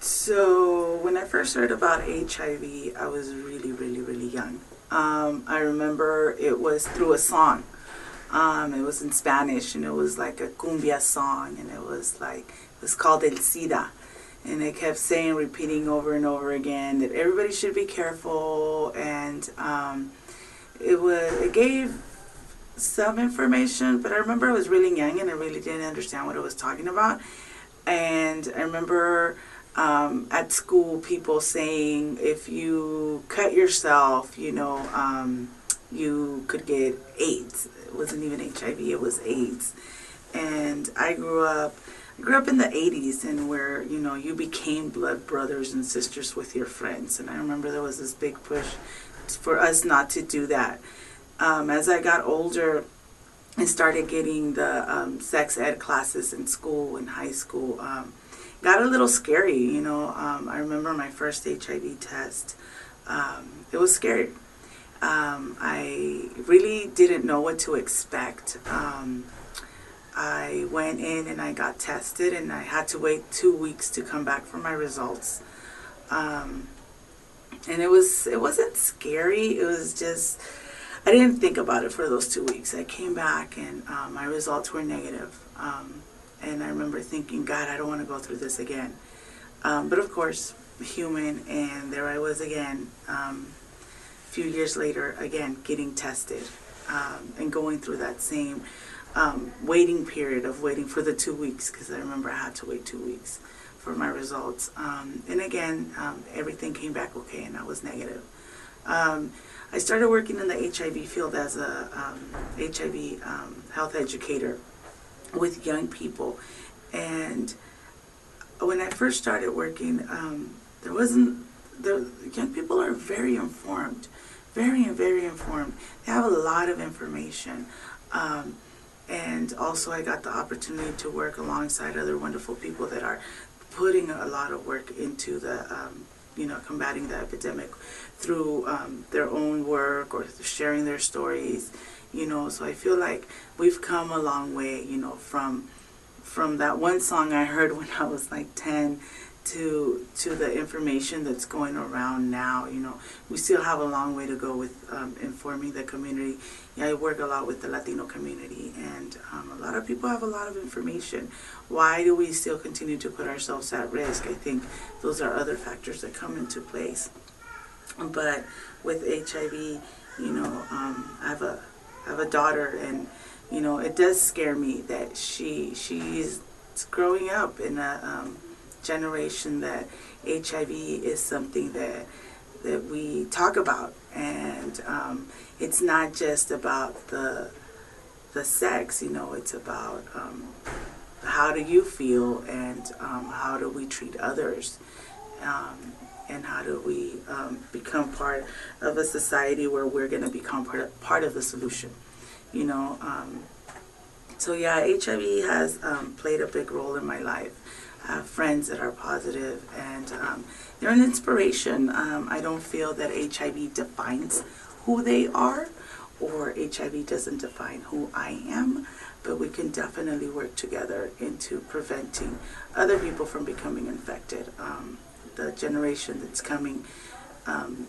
So when I first heard about HIV, I was really, really, really young. I remember it was through a song. It was in Spanish, and it was like a cumbia song, and it was called El SIDA. And it kept saying, repeating over and over again, that everybody should be careful. And it gave some information, but I remember I was really young and I really didn't understand what it was talking about. And I remember at school people saying if you cut yourself, you could get AIDS. It wasn't even HIV, it was AIDS. And I grew up in the 80s, and where you became blood brothers and sisters with your friends. And I remember there was this big push for us not to do that. As I got older and started getting the sex ed classes in school, in high school, got a little scary. I remember my first HIV test. It was scary. I really didn't know what to expect. I went in and I got tested, and I had to wait 2 weeks to come back for my results. And it wasn't scary. It was just, I didn't think about it for those 2 weeks. I came back, and my results were negative. And I remember thinking, God, I don't want to go through this again. But of course, human, and there I was again, a few years later, again, getting tested, and going through that same waiting period of waiting for the 2 weeks, because I remember I had to wait 2 weeks for my results. And again, everything came back okay, and I was negative. I started working in the HIV field as a HIV health educator with young people. And when I first started working, the young people are very informed, very, very informed. They have a lot of information. And also I got the opportunity to work alongside other wonderful people that are putting a lot of work into the, combating the epidemic through their own work or sharing their stories. So I feel like we've come a long way, from that one song I heard when I was like 10 to the information that's going around now. We still have a long way to go with informing the community. I work a lot with the Latino community, and a lot of people have a lot of information. Why do we still continue to put ourselves at risk? I think those are other factors that come into place. But with HIV, I have a daughter, and it does scare me that she's growing up in a generation that HIV is something that we talk about, and it's not just about the sex. It's about how do you feel, and how do we treat others, and how do we become part of a society where we're going to become part of the solution. So yeah, HIV has played a big role in my life. I have friends that are positive, and they're an inspiration. I don't feel that HIV defines who they are, or HIV doesn't define who I am, but we can definitely work together into preventing other people from becoming infected. The generation that's coming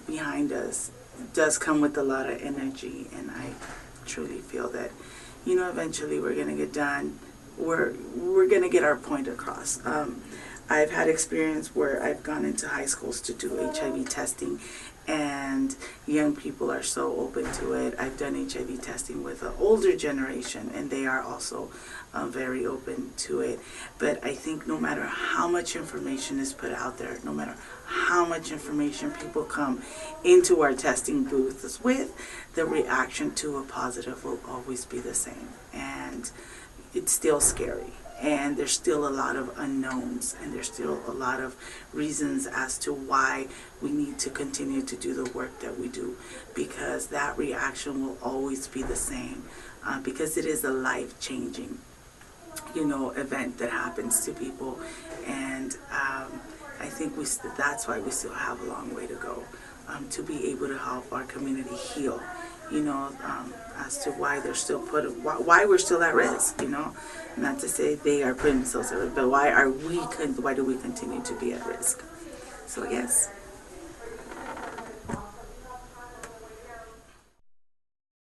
behind us does come with a lot of energy, and I truly feel that, eventually we're going to get done. We're going to get our point across. I've had experience where I've gone into high schools to do HIV testing, and young people are so open to it. I've done HIV testing with an older generation, and they are also very open to it. But I think no matter how much information is put out there, no matter how much information people come into our testing booths with, the reaction to a positive will always be the same. And it's still scary, and there's still a lot of unknowns, and there's still a lot of reasons as to why we need to continue to do the work that we do, because that reaction will always be the same, because it is a life-changing event that happens to people. And I think that's why we still have a long way to go, to be able to help our community heal. as to why they're still why we're still at risk, not to say they are putting themselves at risk, but why do we continue to be at risk? So yes.